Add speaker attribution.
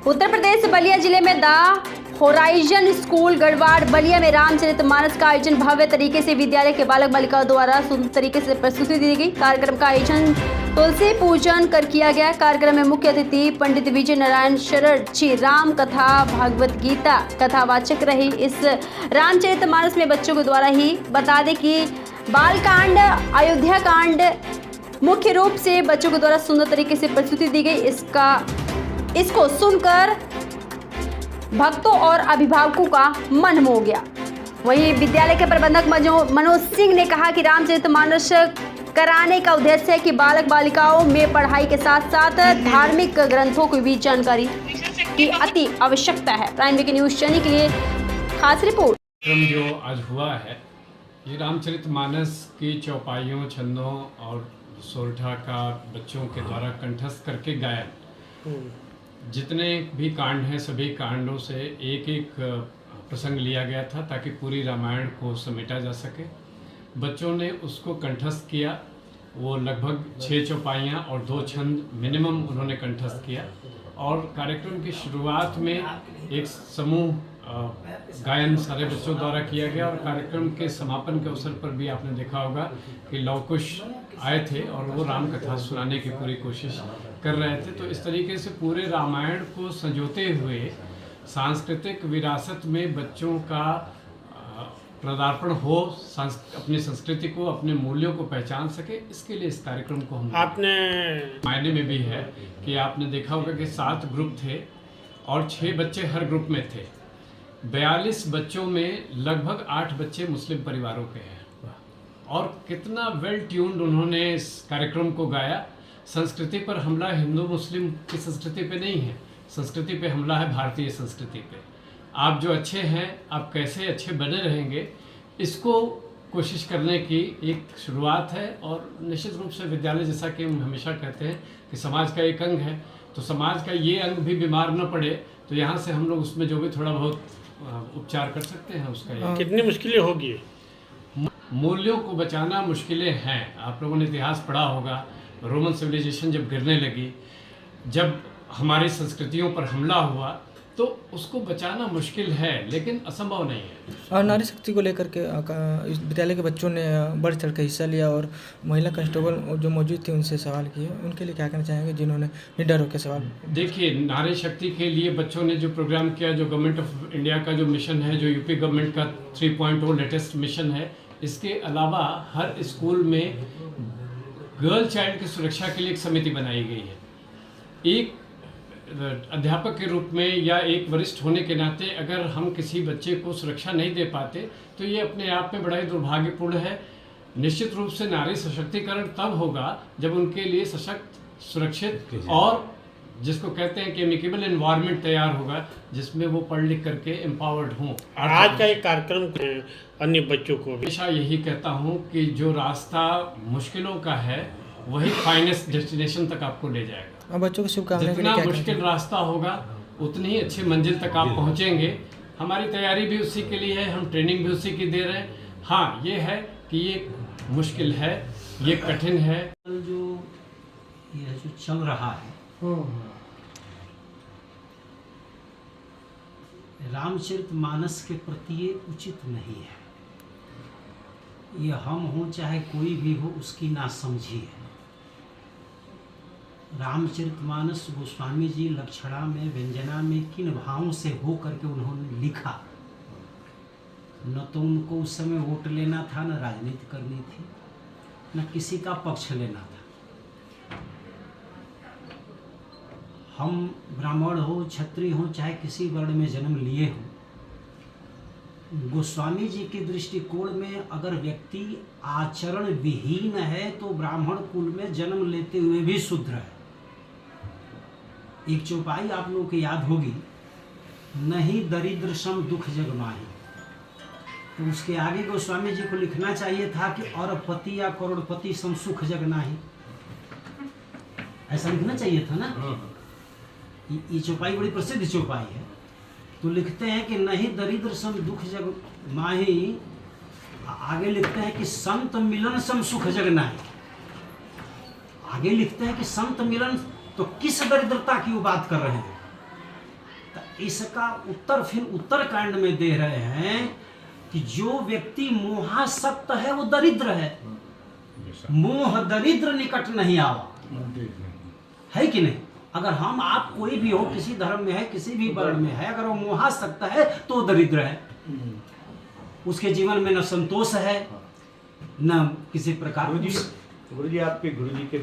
Speaker 1: उत्तर प्रदेश बलिया जिले में the horizon school गढ़वाड़ Ballia में रामचरितमानस का आयोजन भव्य तरीके से विद्यालय के बालक बालिकाओं द्वारा सुंदर तरीके से प्रस्तुति दी गई। कार्यक्रम का आयोजन तुलसी पूजन कर किया गया। कार्यक्रम में मुख्य अतिथि पंडित विजय नारायण शरण जी राम कथा भागवत गीता कथावाचक रही। इस रामचरितमानस में बच्चों के द्वारा ही बता दें कि बाल कांड अयोध्या कांड मुख्य रूप से बच्चों के द्वारा सुंदर तरीके से प्रस्तुति दी गई। इसको सुनकर भक्तों और अभिभावकों का मन मोह गया। वहीं विद्यालय के प्रबंधक मनोज सिंह ने कहा कि रामचरितमानस कराने का उद्देश्य है कि बालक बालिकाओं में पढ़ाई के साथ साथ धार्मिक ग्रंथों की भी जानकारी की अति आवश्यकता है। प्राइम वीक न्यूज चैनल के लिए खास रिपोर्ट।
Speaker 2: जो आज हुआ है ये रामचरितमानस की चौपाइयों छंदों और सोरठा का बच्चों के द्वारा कंठस्थ करके गायन, जितने भी कांड हैं सभी कांडों से एक एक प्रसंग लिया गया था ताकि पूरी रामायण को समेटा जा सके। बच्चों ने उसको कंठस्थ किया। वो लगभग 6 चौपाइयाँ और 2 छंद मिनिमम उन्होंने कंठस्थ किया। और कार्यक्रम की शुरुआत में एक समूह गायन सारे बच्चों द्वारा किया गया और कार्यक्रम के समापन के अवसर पर भी आपने देखा होगा कि लवकुश आए थे और वो राम कथा सुनाने की पूरी कोशिश कर रहे थे। तो इस तरीके से पूरे रामायण को संजोते हुए सांस्कृतिक विरासत में बच्चों का पदार्पण हो, अपनी संस्कृति को अपने मूल्यों को पहचान सके, इसके लिए इस कार्यक्रम को हम
Speaker 3: आपने
Speaker 2: मायने में भी है कि आपने देखा होगा कि 7 ग्रुप थे और 6 बच्चे हर ग्रुप में थे। 42 बच्चों में लगभग 8 बच्चे मुस्लिम परिवारों के हैं और कितना वेल ट्यून्ड उन्होंने इस कार्यक्रम को गाया। संस्कृति पर हमला हिंदू मुस्लिम की संस्कृति पे नहीं है, संस्कृति पे हमला है भारतीय संस्कृति पे। आप जो अच्छे हैं आप कैसे अच्छे बने रहेंगे, इसको कोशिश करने की एक शुरुआत है। और निश्चित रूप से विद्यालय, जैसा कि हम हमेशा कहते हैं कि समाज का एक अंग है, तो समाज का ये अंग भी बीमार न पड़े तो यहाँ से हम लोग उसमें जो भी थोड़ा बहुत उपचार कर सकते हैं उसका।
Speaker 3: कितनी मुश्किलें होगी?
Speaker 2: मूल्यों को बचाना मुश्किलें हैं। आप लोगों ने इतिहास पढ़ा होगा, रोमन सिविलाइजेशन जब गिरने लगी, जब हमारी संस्कृतियों पर हमला हुआ तो उसको बचाना मुश्किल है लेकिन असंभव नहीं है।
Speaker 4: और नारी शक्ति को लेकर के इस विद्यालय के बच्चों ने बढ़ चढ़ के हिस्सा लिया और महिला कांस्टेबल जो मौजूद थी उनसे सवाल किए। उनके लिए क्या कहना चाहेंगे जिन्होंने निडर होकर सवाल?
Speaker 2: देखिए, नारी शक्ति के लिए बच्चों ने जो प्रोग्राम किया, जो गवर्नमेंट ऑफ इंडिया का जो मिशन है, जो यूपी गवर्नमेंट का 3.0 लेटेस्ट मिशन है, इसके अलावा हर स्कूल में गर्ल चाइल्ड की सुरक्षा के लिए एक समिति बनाई गई है। एक अध्यापक के रूप में या एक वरिष्ठ होने के नाते अगर हम किसी बच्चे को सुरक्षा नहीं दे पाते तो ये अपने आप में बड़ा ही दुर्भाग्यपूर्ण है। निश्चित रूप से नारी सशक्तिकरण तब होगा जब उनके लिए सशक्त, सुरक्षित और जिसको कहते हैं कि एमिकेबल एनवायरनमेंट तैयार होगा जिसमें वो पढ़ लिख करके एम्पावर्ड हों।
Speaker 3: आज का एक कार्यक्रम अन्य बच्चों को
Speaker 2: हमेशा यही कहता हूँ कि जो रास्ता मुश्किलों का है वही फाइनेस्ट डेस्टिनेशन तक आपको ले जाएगा।
Speaker 4: और बच्चों को शुभकामनाएं।
Speaker 2: जितना मुश्किल रास्ता होगा उतनी ही अच्छी मंजिल तक आप पहुँचेंगे। हमारी तैयारी भी उसी के लिए है, हम ट्रेनिंग भी उसी की दे रहे हैं। हाँ, ये है कि ये मुश्किल है, ये कठिन है।
Speaker 5: जो चल रहा है रामचरितमानस के प्रति ये उचित नहीं है। ये हम हों चाहे कोई भी हो, उसकी नासमझी है। रामचरितमानस गोस्वामी जी लक्षणा में, व्यंजना में किन भावों से हो करके उन्होंने लिखा। न तो उनको उस समय वोट लेना था, न राजनीति करनी थी, न किसी का पक्ष लेना था। हम ब्राह्मण हो, क्षत्रिय हो, चाहे किसी वर्ण में जन्म लिए हो, गोस्वामी जी के दृष्टिकोण में अगर व्यक्ति आचरण विहीन है तो ब्राह्मण कुल में जन्म लेते हुए भी शूद्र है। एक चौपाई आप लोगों को याद होगी, नहीं दरिद्र सम दुख जग माही। तो उसके आगे गोस्वामी जी को लिखना चाहिए था कि अरबपति या करोड़पति सम सुख जग नाही। ऐसा लिखना चाहिए था ना। ये चौपाई बड़ी प्रसिद्ध चौपाई है। तो लिखते हैं कि नहीं दरिद्र सम दुख जग माही, आगे लिखते हैं कि संत मिलन सम सुख जग नाही। आगे लिखते हैं कि संत मिलन, तो किस दरिद्रता की वो बात कर रहे हैं? इसका उत्तर फिर उत्तरकांड में दे रहे हैं कि जो व्यक्ति मोहासक्त है वो दरिद्र है, मोह दरिद्र निकट नहीं आवा, है कि नहीं। अगर हम आप कोई भी हो, किसी धर्म में है, किसी भी वर्ण में है, अगर वो मोहासक्त है तो वो दरिद्र है। उसके जीवन में न संतोष है, न किसी प्रकार।
Speaker 6: गुरुजी आपके गुरुजी के